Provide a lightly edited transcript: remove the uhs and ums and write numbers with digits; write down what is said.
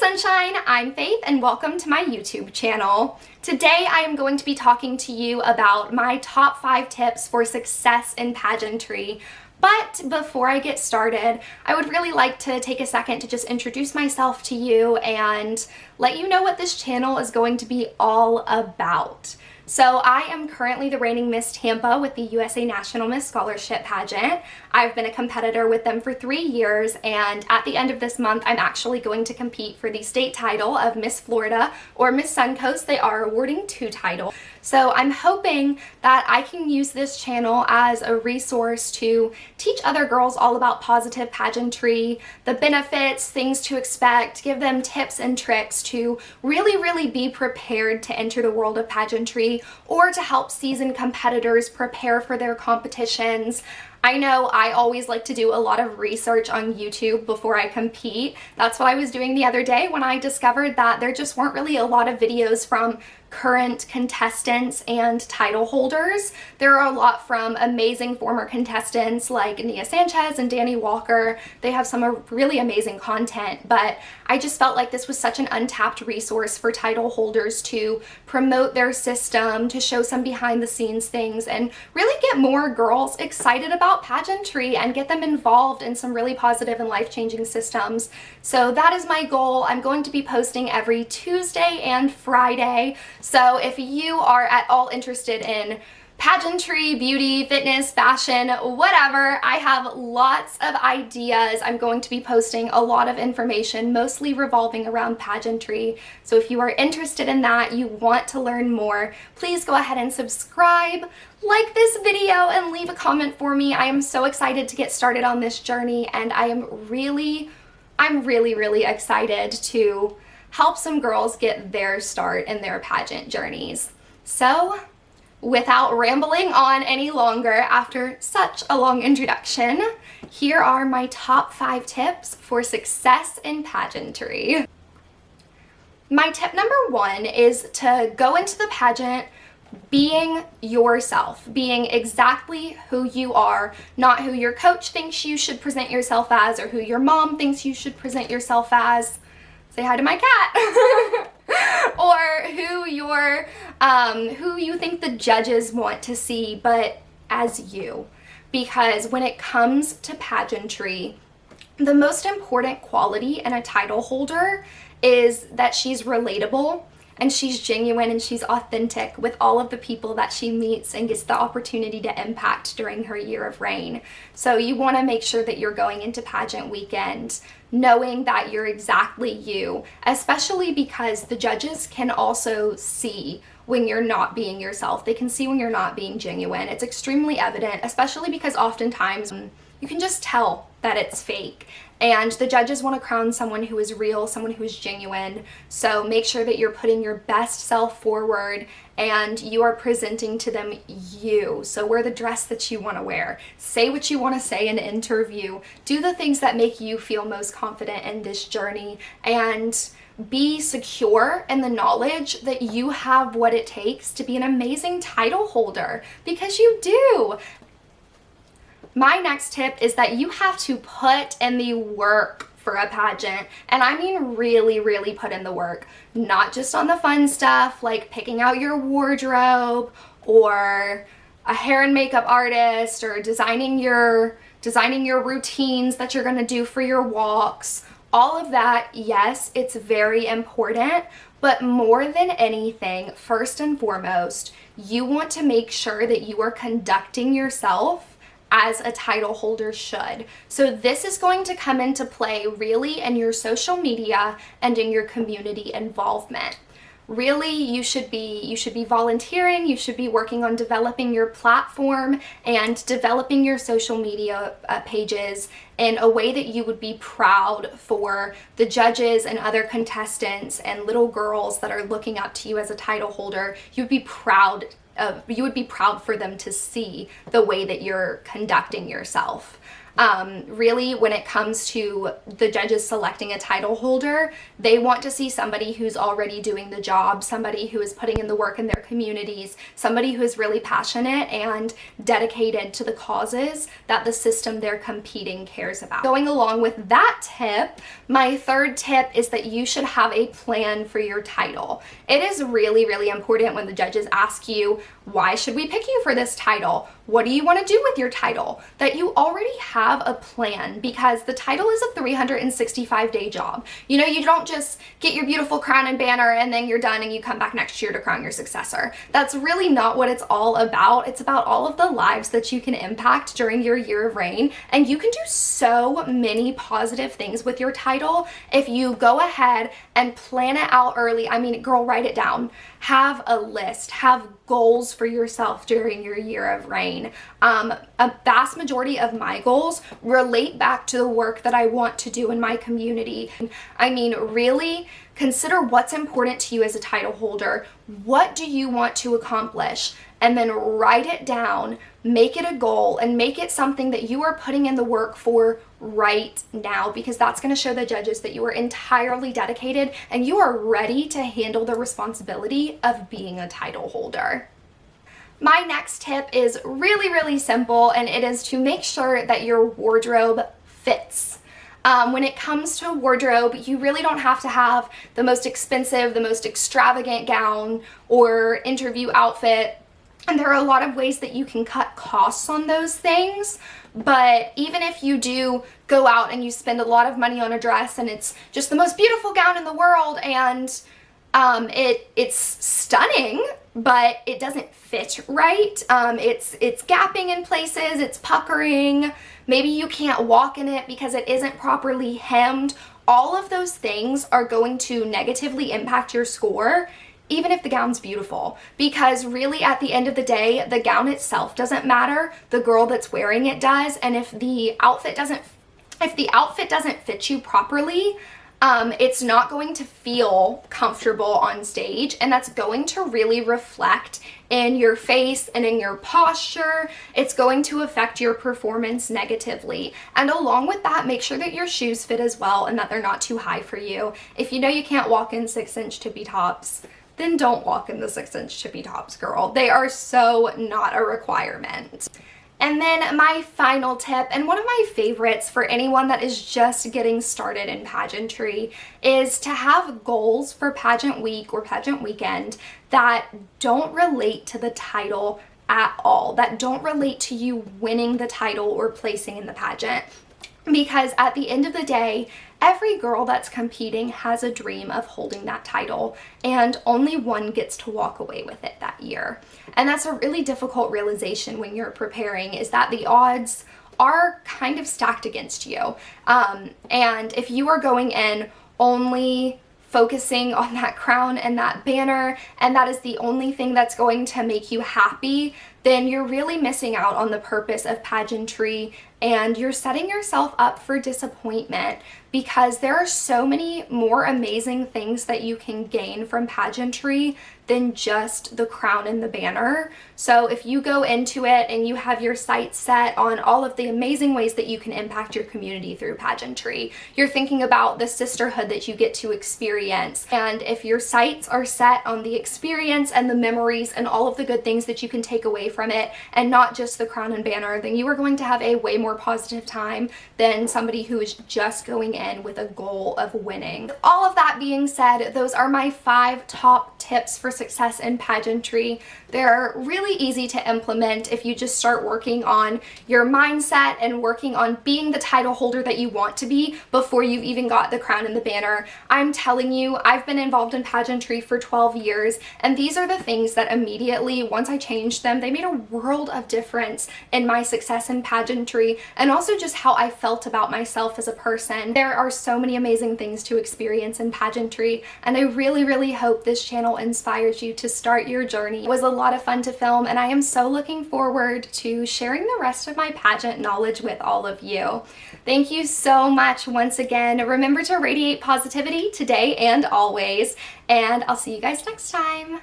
Sunshine, I'm Faith and welcome to my YouTube channel. Today I am going to be talking to you about my top 5 tips for success in pageantry. But before I get started, I would really like to take a second to just introduce myself to you and let you know what this channel is going to be all about. So I am currently the reigning Miss Tampa with the USA National Miss Scholarship pageant. I've been a competitor with them for 3 years, and at the end of this month I'm actually going to compete for the state title of Miss Florida or Miss Suncoast. They are awarding 2 titles. So I'm hoping that I can use this channel as a resource to teach other girls all about positive pageantry, the benefits, things to expect, give them tips and tricks to really be prepared to enter the world of pageantry, or to help seasoned competitors prepare for their competitions. I know I always like to do a lot of research on YouTube before I compete. That's what I was doing the other day when I discovered that there just weren't really a lot of videos from current contestants and title holders. There are a lot from amazing former contestants like Nia Sanchez and Danny Walker. They have some really amazing content, but I just felt like this was such an untapped resource for title holders to promote their system, to show some behind the scenes things, and really get more girls excited about pageantry and get them involved in some really positive and life-changing systems. So that is my goal. I'm going to be posting every Tuesday and Friday. So if you are at all interested in pageantry, beauty, fitness, fashion, whatever, I have lots of ideas. I'm going to be posting a lot of information, mostly revolving around pageantry. So if you are interested in that, you want to learn more, please go ahead and subscribe, like this video, and leave a comment for me. I am so excited to get started on this journey, and I'm really excited to help some girls get their start in their pageant journeys. So, without rambling on any longer after such a long introduction, here are my top 5 tips for success in pageantry. My tip number 1 is to go into the pageant being yourself, being exactly who you are, not who your coach thinks you should present yourself as or who your mom thinks you should present yourself as. Say hi to my cat. Or who you think the judges want to see, but as you. Because when it comes to pageantry, the most important quality in a title holder is that she's relatable and she's genuine and she's authentic with all of the people that she meets and gets the opportunity to impact during her year of reign. So you want to make sure that you're going into pageant weekend knowing that you're exactly you, especially because the judges can also see when you're not being yourself. They can see when you're not being genuine. It's extremely evident, especially because oftentimes you can just tell that it's fake. And the judges want to crown someone who is real, someone who is genuine. So make sure that you're putting your best self forward and you are presenting to them you. So wear the dress that you want to wear. Say what you want to say in an interview. Do the things that make you feel most confident in this journey. And be secure in the knowledge that you have what it takes to be an amazing title holder, because you do. My next tip is that you have to put in the work for a pageant, and I mean really put in the work, not just on the fun stuff like picking out your wardrobe or a hair and makeup artist or designing your routines that you're going to do for your walks. All of that, yes, it's very important, but more than anything, first and foremost, you want to make sure that you are conducting yourself as a title holder should. So this is going to come into play really in your social media and in your community involvement. Really, you should be volunteering, you should be working on developing your platform and developing your social media pages in a way that you would be proud for the judges and other contestants and little girls that are looking up to you as a title holder. You would be proud for them to see the way that you're conducting yourself. Really, when it comes to the judges selecting a title holder, they want to see somebody who's already doing the job, somebody who is putting in the work in their communities, somebody who is really passionate and dedicated to the causes that the system they're competing cares about. Going along with that tip, my third tip is that you should have a plan for your title. It is really, really important when the judges ask you, why should we pick you for this title? What do you want to do with your title? That you already have a plan, because the title is a 365-day job. You know, you don't just get your beautiful crown and banner and then you're done and you come back next year to crown your successor. That's really not what it's all about. It's about all of the lives that you can impact during your year of reign, and you can do so many positive things with your title if you go ahead and plan it out early. I mean, girl, write it down. Have a list, have goals for yourself during your year of reign. A vast majority of my goals relate back to the work that I want to do in my community. I mean, really consider what's important to you as a title holder. What do you want to accomplish? And then write it down, make it a goal, and make it something that you are putting in the work for right now, because that's going to show the judges that you are entirely dedicated and you are ready to handle the responsibility of being a title holder. My next tip is really, really simple, and it is to make sure that your wardrobe fits. When it comes to wardrobe, you really don't have to have the most expensive, the most extravagant gown or interview outfit. And there are a lot of ways that you can cut costs on those things. But even if you do go out and you spend a lot of money on a dress and it's just the most beautiful gown in the world, and it's stunning, but it doesn't fit right. It's gapping in places, it's puckering, maybe you can't walk in it because it isn't properly hemmed. All of those things are going to negatively impact your score, even if the gown's beautiful, because really at the end of the day, the gown itself doesn't matter, the girl that's wearing it does. And if the outfit doesn't fit you properly, it's not going to feel comfortable on stage, and that's going to really reflect in your face and in your posture. It's going to affect your performance negatively. And along with that, make sure that your shoes fit as well and that they're not too high for you. If you know you can't walk in 6-inch tippy tops, then don't walk in the 6-inch tippy tops, girl. They are so not a requirement. And then my final tip, and one of my favorites for anyone that is just getting started in pageantry, is to have goals for pageant week or pageant weekend that don't relate to the title at all, that don't relate to you winning the title or placing in the pageant. Because at the end of the day, every girl that's competing has a dream of holding that title, and only one gets to walk away with it that year. And that's a really difficult realization when you're preparing, is that the odds are kind of stacked against you. And if you are going in only focusing on that crown and that banner, and that is the only thing that's going to make you happy, then you're really missing out on the purpose of pageantry, and you're setting yourself up for disappointment, because there are so many more amazing things that you can gain from pageantry than just the crown and the banner. So if you go into it and you have your sights set on all of the amazing ways that you can impact your community through pageantry, you're thinking about the sisterhood that you get to experience. And if your sights are set on the experience and the memories and all of the good things that you can take away from it, and not just the crown and banner, then you are going to have a way more positive time than somebody who is just going in with a goal of winning. With all of that being said, those are my 5 top tips for success in pageantry. They're really easy to implement if you just start working on your mindset and working on being the title holder that you want to be before you've even got the crown and the banner. I'm telling you, I've been involved in pageantry for 12 years, and these are the things that immediately, once I changed them, they made a world of difference in my success in pageantry, and also just how I felt about myself as a person. There are so many amazing things to experience in pageantry, and I really, really hope this channel inspires you to start your journey. It was a lot of fun to film, and I am so looking forward to sharing the rest of my pageant knowledge with all of you. Thank you so much once again. Remember to radiate positivity today and always, and I'll see you guys next time.